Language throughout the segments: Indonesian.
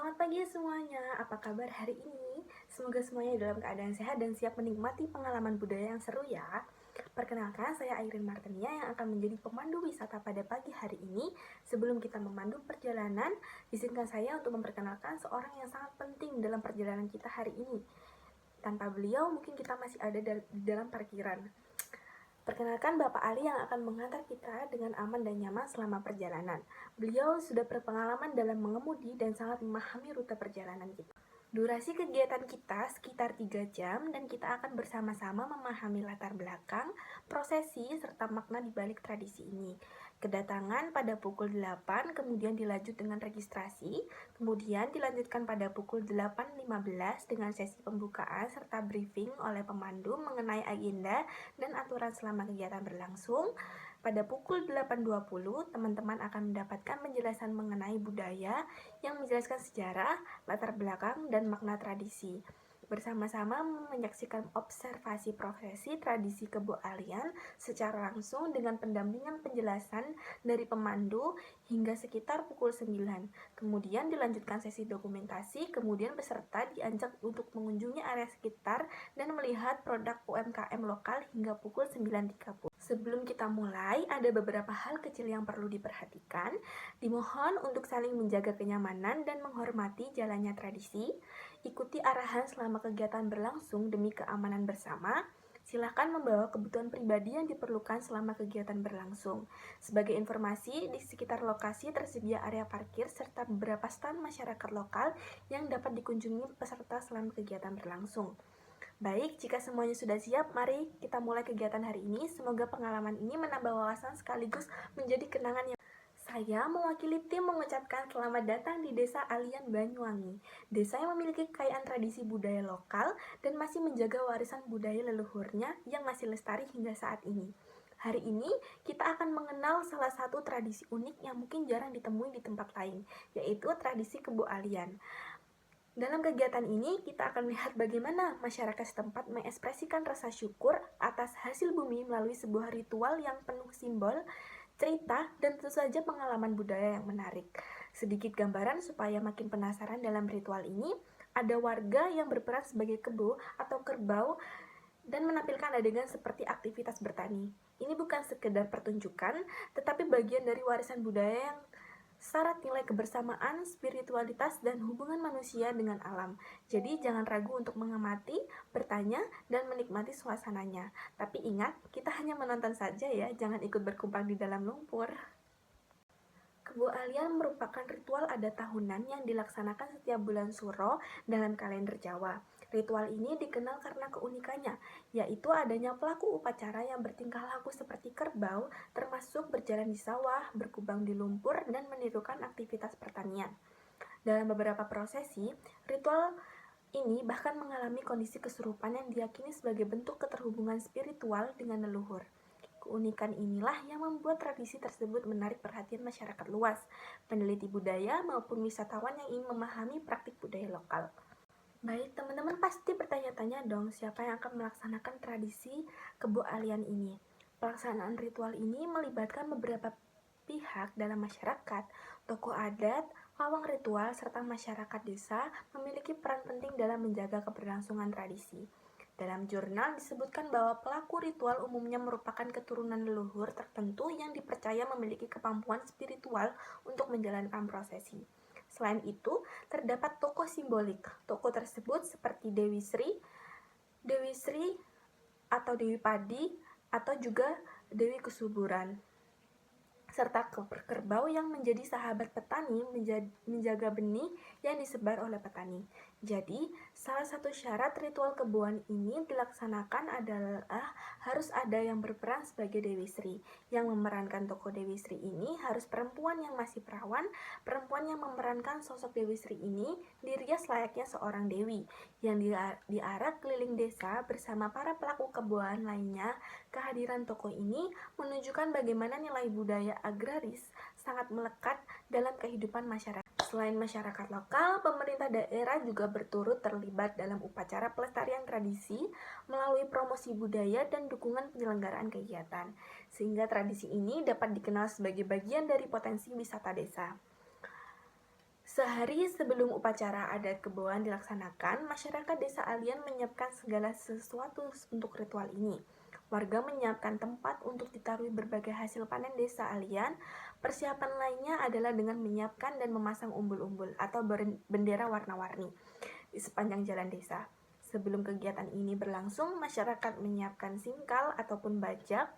Selamat pagi semuanya, apa kabar hari ini? Semoga semuanya dalam keadaan sehat dan siap menikmati pengalaman budaya yang seru ya. Perkenalkan, saya Airin Martenia yang akan menjadi pemandu wisata pada pagi hari ini. Sebelum kita memandu perjalanan, izinkan saya untuk memperkenalkan seorang yang sangat penting dalam perjalanan kita hari ini. Tanpa beliau, mungkin kita masih ada di dalam parkiran. Perkenalkan Bapak Ali yang akan mengantar kita dengan aman dan nyaman selama perjalanan. Beliau sudah berpengalaman dalam mengemudi dan sangat memahami rute perjalanan kita. Durasi kegiatan kita sekitar 3 jam dan kita akan bersama-sama memahami latar belakang, prosesi, serta makna di balik tradisi ini. Kedatangan pada pukul 8, kemudian dilanjut dengan registrasi, kemudian dilanjutkan pada pukul 8.15 dengan sesi pembukaan serta briefing oleh pemandu mengenai agenda dan aturan selama kegiatan berlangsung. Pada pukul 8.20, teman-teman akan mendapatkan penjelasan mengenai budaya yang menjelaskan sejarah, latar belakang, dan makna tradisi. Bersama-sama menyaksikan observasi prosesi tradisi Kebo Alian secara langsung dengan pendampingan penjelasan dari pemandu hingga sekitar pukul 9. Kemudian dilanjutkan sesi dokumentasi, kemudian peserta diajak untuk mengunjungi area sekitar dan melihat produk UMKM lokal hingga pukul 9.30. Sebelum kita mulai, ada beberapa hal kecil yang perlu diperhatikan. Dimohon untuk saling menjaga kenyamanan dan menghormati jalannya tradisi. Ikuti arahan selama kegiatan berlangsung demi keamanan bersama. Silakan membawa kebutuhan pribadi yang diperlukan selama kegiatan berlangsung. Sebagai informasi, di sekitar lokasi tersedia area parkir serta beberapa stand masyarakat lokal yang dapat dikunjungi peserta selama kegiatan berlangsung. Baik, jika semuanya sudah siap, mari kita mulai kegiatan hari ini. Semoga pengalaman ini menambah wawasan sekaligus menjadi kenangan yang saya mewakili tim mengucapkan selamat datang di Desa Alian Banyuwangi. Desa yang memiliki kekayaan tradisi budaya lokal dan masih menjaga warisan budaya leluhurnya yang masih lestari hingga saat ini. Hari ini kita akan mengenal salah satu tradisi unik yang mungkin jarang ditemui di tempat lain, yaitu tradisi Kebo Alian. Dalam kegiatan ini, kita akan melihat bagaimana masyarakat setempat mengekspresikan rasa syukur atas hasil bumi melalui sebuah ritual yang penuh simbol, cerita, dan tentu saja pengalaman budaya yang menarik. Sedikit gambaran supaya makin penasaran dalam ritual ini, ada warga yang berperan sebagai kebo atau kerbau dan menampilkan adegan seperti aktivitas bertani. Ini bukan sekedar pertunjukan, tetapi bagian dari warisan budaya yang syarat nilai kebersamaan, spiritualitas, dan hubungan manusia dengan alam. Jadi jangan ragu untuk mengamati, bertanya, dan menikmati suasananya. Tapi ingat, kita hanya menonton saja ya, jangan ikut berkumpang di dalam lumpur. Kebo Alian merupakan ritual adat tahunan yang dilaksanakan setiap bulan Suro dalam kalender Jawa. Ritual ini dikenal karena keunikannya, yaitu adanya pelaku upacara yang bertingkah laku seperti kerbau, termasuk berjalan di sawah, berkubang di lumpur, dan menirukan aktivitas pertanian. Dalam beberapa prosesi, ritual ini bahkan mengalami kondisi kesurupan yang diyakini sebagai bentuk keterhubungan spiritual dengan leluhur. Keunikan inilah yang membuat tradisi tersebut menarik perhatian masyarakat luas, peneliti budaya maupun wisatawan yang ingin memahami praktik budaya lokal. Baik, teman-teman pasti bertanya-tanya dong siapa yang akan melaksanakan tradisi Kebo Alian ini. Pelaksanaan ritual ini melibatkan beberapa pihak dalam masyarakat, tokoh adat, pawang ritual, serta masyarakat desa memiliki peran penting dalam menjaga keberlangsungan tradisi. Dalam jurnal disebutkan bahwa pelaku ritual umumnya merupakan keturunan leluhur tertentu yang dipercaya memiliki kemampuan spiritual untuk menjalankan prosesi. Selain itu, terdapat tokoh simbolik. Tokoh tersebut seperti Dewi Sri atau Dewi Padi, atau juga Dewi Kesuburan, serta kerbau yang menjadi sahabat petani menjaga benih yang disebar oleh petani. Jadi, salah satu syarat ritual keboan ini dilaksanakan adalah harus ada yang berperan sebagai Dewi Sri. Yang memerankan tokoh Dewi Sri ini harus perempuan yang masih perawan. Perempuan yang memerankan sosok Dewi Sri ini dirias layaknya seorang dewi yang diarak keliling desa bersama para pelaku keboan lainnya. Kehadiran tokoh ini menunjukkan bagaimana nilai budaya agraris sangat melekat dalam kehidupan masyarakat. Selain masyarakat lokal, pemerintah daerah juga berturut terlibat dalam upacara pelestarian tradisi melalui promosi budaya dan dukungan penyelenggaraan kegiatan, sehingga tradisi ini dapat dikenal sebagai bagian dari potensi wisata desa. Sehari sebelum upacara adat kebon dilaksanakan, masyarakat desa Alian menyiapkan segala sesuatu untuk ritual ini. Warga menyiapkan tempat untuk ditaruhi berbagai hasil panen desa Alian. Persiapan lainnya adalah dengan menyiapkan dan memasang umbul-umbul atau bendera warna-warni di sepanjang jalan desa. Sebelum kegiatan ini berlangsung, masyarakat menyiapkan singkal ataupun bajak,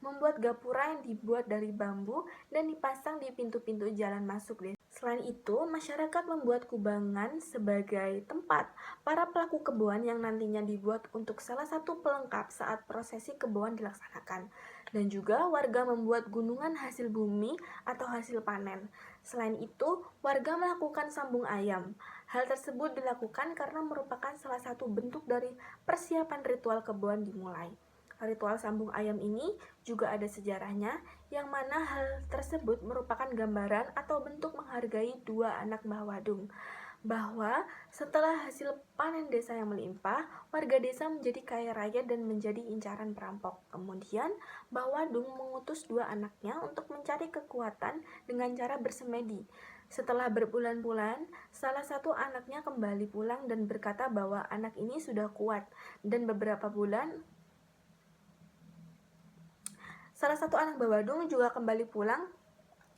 membuat gapura yang dibuat dari bambu dan dipasang di pintu-pintu jalan masuk desa. Selain itu, masyarakat membuat kubangan sebagai tempat para pelaku kebun yang nantinya dibuat untuk salah satu pelengkap saat prosesi kebun dilaksanakan. Dan juga warga membuat gunungan hasil bumi atau hasil panen. Selain itu, warga melakukan sambung ayam. Hal tersebut dilakukan karena merupakan salah satu bentuk dari persiapan ritual kebun dimulai. Ritual sambung ayam ini juga ada sejarahnya, yang mana hal tersebut merupakan gambaran atau bentuk menghargai dua anak Mbah Wadung, bahwa setelah hasil panen desa yang melimpah, warga desa menjadi kaya raya dan menjadi incaran perampok. Kemudian, Mbah Wadung mengutus dua anaknya untuk mencari kekuatan dengan cara bersemedi. Setelah berbulan-bulan, salah satu anaknya kembali pulang dan berkata bahwa anak ini sudah kuat, dan beberapa bulan salah satu anak Mbah Wadung juga kembali pulang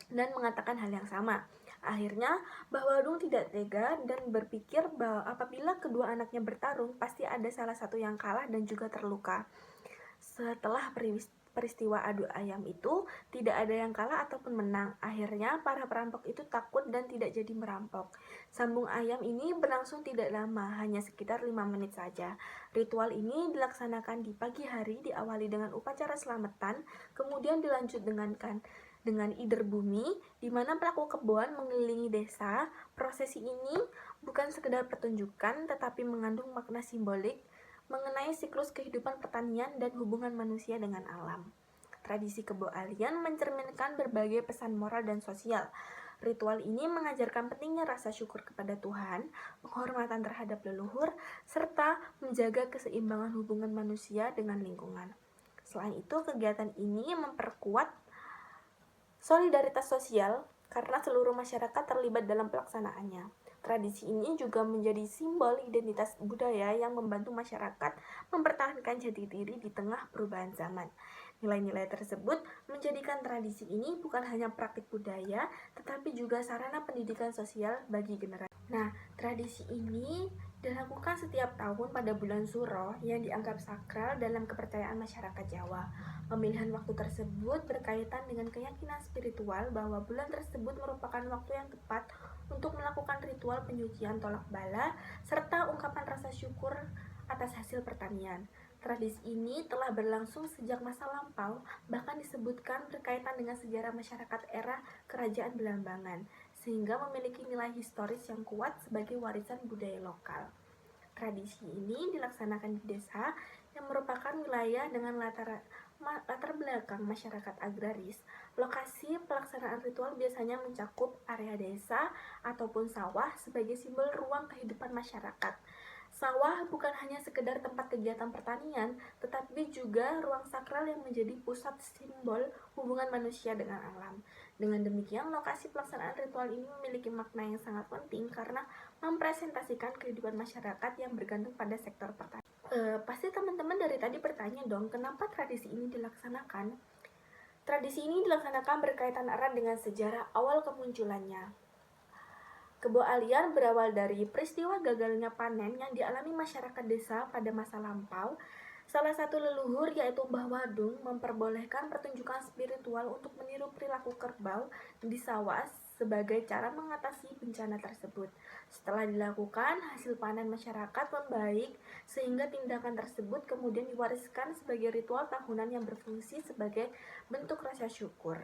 dan mengatakan hal yang sama. Akhirnya, Mbah Wadung tidak tega dan berpikir bahwa apabila kedua anaknya bertarung, pasti ada salah satu yang kalah dan juga terluka. Setelah peristiwa adu ayam itu, tidak ada yang kalah ataupun menang. Akhirnya, para perampok itu takut dan tidak jadi merampok. Sambung ayam ini berlangsung tidak lama, hanya sekitar 5 menit saja. Ritual ini dilaksanakan di pagi hari, diawali dengan upacara selamatan, kemudian dilanjut dengan ider bumi, di mana pelaku kebun mengelilingi desa. Prosesi ini bukan sekedar pertunjukan, tetapi mengandung makna simbolik mengenai siklus kehidupan pertanian dan hubungan manusia dengan alam. Tradisi Kebo Alian mencerminkan berbagai pesan moral dan sosial. Ritual ini mengajarkan pentingnya rasa syukur kepada Tuhan, penghormatan terhadap leluhur, serta menjaga keseimbangan hubungan manusia dengan lingkungan. Selain itu, kegiatan ini memperkuat solidaritas sosial karena seluruh masyarakat terlibat dalam pelaksanaannya. Tradisi ini juga menjadi simbol identitas budaya yang membantu masyarakat mempertahankan jati diri di tengah perubahan zaman. Nilai-nilai tersebut menjadikan tradisi ini bukan hanya praktik budaya, tetapi juga sarana pendidikan sosial bagi generasi. Nah, tradisi ini dilakukan setiap tahun pada bulan Suro yang dianggap sakral dalam kepercayaan masyarakat Jawa. Pemilihan waktu tersebut berkaitan dengan keyakinan spiritual bahwa bulan tersebut merupakan waktu yang tepat untuk melakukan ritual penyucian tolak bala serta ungkapan rasa syukur atas hasil pertanian. Tradisi ini telah berlangsung sejak masa lampau, bahkan disebutkan berkaitan dengan sejarah masyarakat era Kerajaan Belambangan, sehingga memiliki nilai historis yang kuat sebagai warisan budaya lokal. Tradisi ini dilaksanakan di desa yang merupakan wilayah dengan latar belakang masyarakat agraris. Lokasi pelaksanaan ritual biasanya mencakup area desa ataupun sawah sebagai simbol ruang kehidupan masyarakat. Sawah bukan hanya sekedar tempat kegiatan pertanian, tetapi juga ruang sakral yang menjadi pusat simbol hubungan manusia dengan alam. Dengan demikian, lokasi pelaksanaan ritual ini memiliki makna yang sangat penting karena mempresentasikan kehidupan masyarakat yang bergantung pada sektor pertanian. Pasti teman-teman dari tadi bertanya dong, kenapa tradisi ini dilaksanakan? Tradisi ini dilaksanakan berkaitan erat dengan sejarah awal kemunculannya. Kebo Alian berawal dari peristiwa gagalnya panen yang dialami masyarakat desa pada masa lampau. Salah satu leluhur yaitu Mbah Wadung memperbolehkan pertunjukan spiritual untuk meniru perilaku kerbau di sawah sebagai cara mengatasi bencana tersebut. Setelah dilakukan, hasil panen masyarakat membaik sehingga tindakan tersebut kemudian diwariskan sebagai ritual tahunan yang berfungsi sebagai bentuk rasa syukur.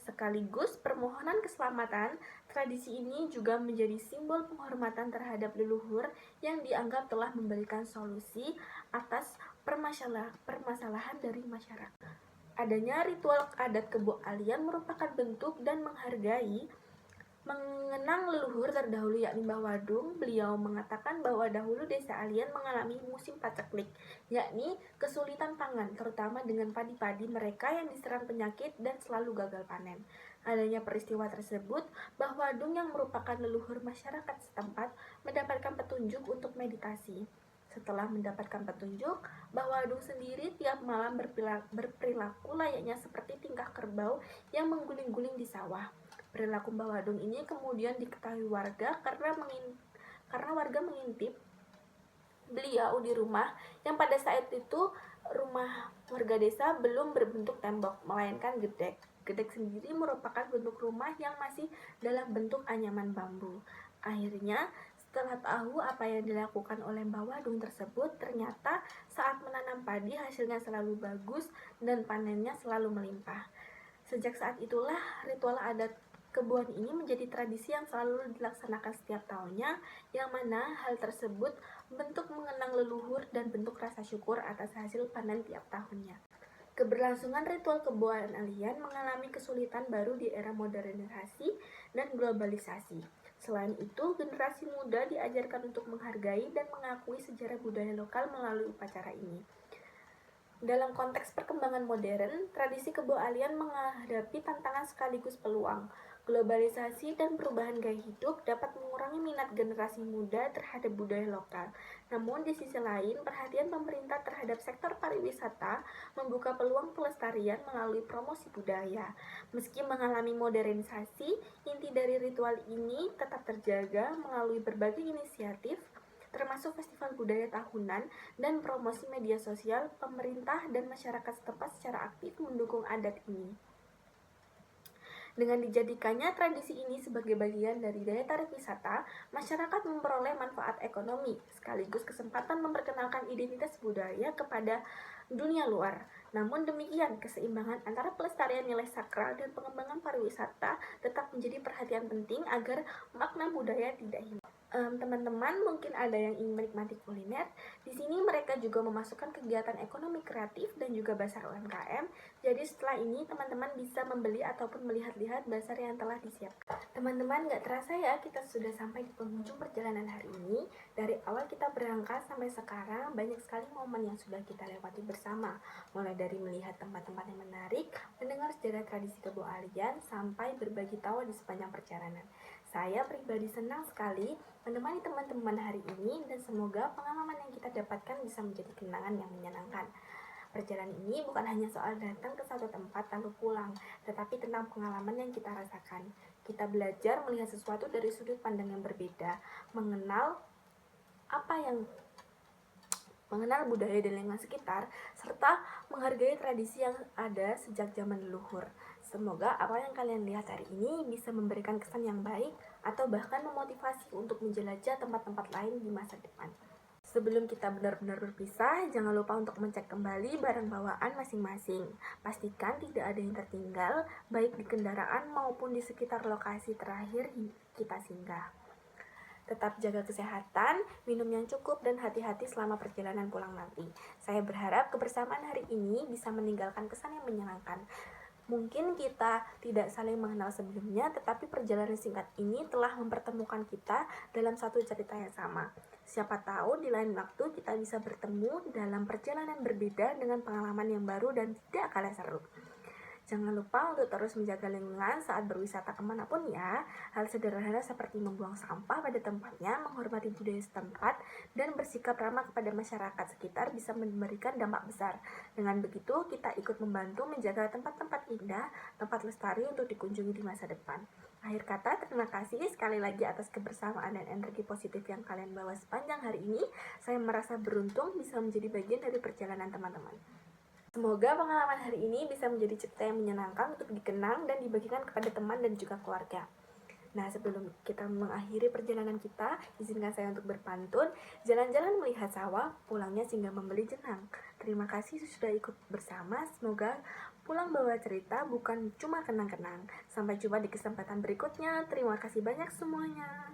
Sekaligus permohonan keselamatan, tradisi ini juga menjadi simbol penghormatan terhadap leluhur yang dianggap telah memberikan solusi atas permasalahan dari masyarakat. Adanya ritual adat Kebo Alian merupakan bentuk dan mengenang leluhur terdahulu yakni Mbah Wadung. Beliau mengatakan bahwa dahulu desa Alian mengalami musim paceklik, yakni kesulitan pangan, terutama dengan padi-padi mereka yang diserang penyakit dan selalu gagal panen. Adanya peristiwa tersebut, Mbah Wadung yang merupakan leluhur masyarakat setempat mendapatkan petunjuk untuk meditasi. Setelah mendapatkan petunjuk, Mbah Wadung sendiri tiap malam berperilaku layaknya seperti tingkah kerbau yang mengguling-guling di sawah. Perilaku Mbah Wadung ini kemudian diketahui warga karena warga mengintip beliau di rumah yang pada saat itu rumah warga desa belum berbentuk tembok, melainkan gedek. Gedek sendiri merupakan bentuk rumah yang masih dalam bentuk anyaman bambu. Akhirnya, setelah tahu apa yang dilakukan oleh Mbah Wadung tersebut, ternyata saat menanam padi hasilnya selalu bagus dan panennya selalu melimpah. Sejak saat itulah ritual adat kebun ini menjadi tradisi yang selalu dilaksanakan setiap tahunnya, yang mana hal tersebut bentuk mengenang leluhur dan bentuk rasa syukur atas hasil panen tiap tahunnya. Keberlangsungan ritual kebun alian mengalami kesulitan baru di era modernisasi dan globalisasi. Selain itu, generasi muda diajarkan untuk menghargai dan mengakui sejarah budaya lokal melalui upacara ini. Dalam konteks perkembangan modern, tradisi kebo alian menghadapi tantangan sekaligus peluang. Globalisasi dan perubahan gaya hidup dapat mengurangi minat generasi muda terhadap budaya lokal. Namun di sisi lain, perhatian pemerintah terhadap sektor pariwisata membuka peluang pelestarian melalui promosi budaya. Meski mengalami modernisasi, inti dari ritual ini tetap terjaga melalui berbagai inisiatif, termasuk festival budaya tahunan dan promosi media sosial. Pemerintah dan masyarakat setempat secara aktif mendukung adat ini. Dengan dijadikannya tradisi ini sebagai bagian dari daya tarik wisata, masyarakat memperoleh manfaat ekonomi, sekaligus kesempatan memperkenalkan identitas budaya kepada dunia luar. Namun demikian, keseimbangan antara pelestarian nilai sakral dan pengembangan pariwisata tetap menjadi perhatian penting agar makna budaya tidak hilang. Teman-teman mungkin ada yang ingin menikmati kuliner. Di sini mereka juga memasukkan kegiatan ekonomi kreatif dan juga bazar UMKM. Jadi setelah ini teman-teman bisa membeli ataupun melihat-lihat bazar yang telah disiapkan. Teman-teman, gak terasa ya kita sudah sampai di penghujung perjalanan hari ini. Dari awal kita berangkat sampai sekarang banyak sekali momen yang sudah kita lewati bersama. Mulai dari melihat tempat-tempat yang menarik, mendengar sejarah tradisi kebo alian, sampai berbagi tawa di sepanjang perjalanan. Saya pribadi senang sekali menemani teman-teman hari ini dan semoga pengalaman yang kita dapatkan bisa menjadi kenangan yang menyenangkan. Perjalanan ini bukan hanya soal datang ke satu tempat lalu pulang, tetapi tentang pengalaman yang kita rasakan. Kita belajar melihat sesuatu dari sudut pandang yang berbeda, mengenal budaya dan lingkungan sekitar, serta menghargai tradisi yang ada sejak zaman leluhur. Semoga apa yang kalian lihat hari ini bisa memberikan kesan yang baik atau bahkan memotivasi untuk menjelajah tempat-tempat lain di masa depan. Sebelum kita benar-benar berpisah, jangan lupa untuk mengecek kembali barang bawaan masing-masing. Pastikan tidak ada yang tertinggal, baik di kendaraan maupun di sekitar lokasi terakhir kita singgah. Tetap jaga kesehatan, minum yang cukup, dan hati-hati selama perjalanan pulang nanti. Saya berharap kebersamaan hari ini bisa meninggalkan kesan yang menyenangkan. Mungkin kita tidak saling mengenal sebelumnya, tetapi perjalanan singkat ini telah mempertemukan kita dalam satu cerita yang sama. Siapa tahu di lain waktu kita bisa bertemu dalam perjalanan berbeda dengan pengalaman yang baru dan tidak kalah seru. Jangan lupa untuk terus menjaga lingkungan saat berwisata kemanapun ya. Hal sederhana seperti membuang sampah pada tempatnya, menghormati budaya setempat, dan bersikap ramah kepada masyarakat sekitar bisa memberikan dampak besar. Dengan begitu, kita ikut membantu menjaga tempat-tempat indah, tempat lestari untuk dikunjungi di masa depan. Akhir kata, terima kasih sekali lagi atas kebersamaan dan energi positif yang kalian bawa sepanjang hari ini. Saya merasa beruntung bisa menjadi bagian dari perjalanan teman-teman. Semoga pengalaman hari ini bisa menjadi cerita yang menyenangkan untuk dikenang dan dibagikan kepada teman dan juga keluarga. Nah, sebelum kita mengakhiri perjalanan kita, izinkan saya untuk berpantun. Jalan-jalan melihat sawah, pulangnya singgah membeli jenang. Terima kasih sudah ikut bersama. Semoga pulang bawa cerita bukan cuma kenang-kenang. Sampai jumpa di kesempatan berikutnya. Terima kasih banyak semuanya.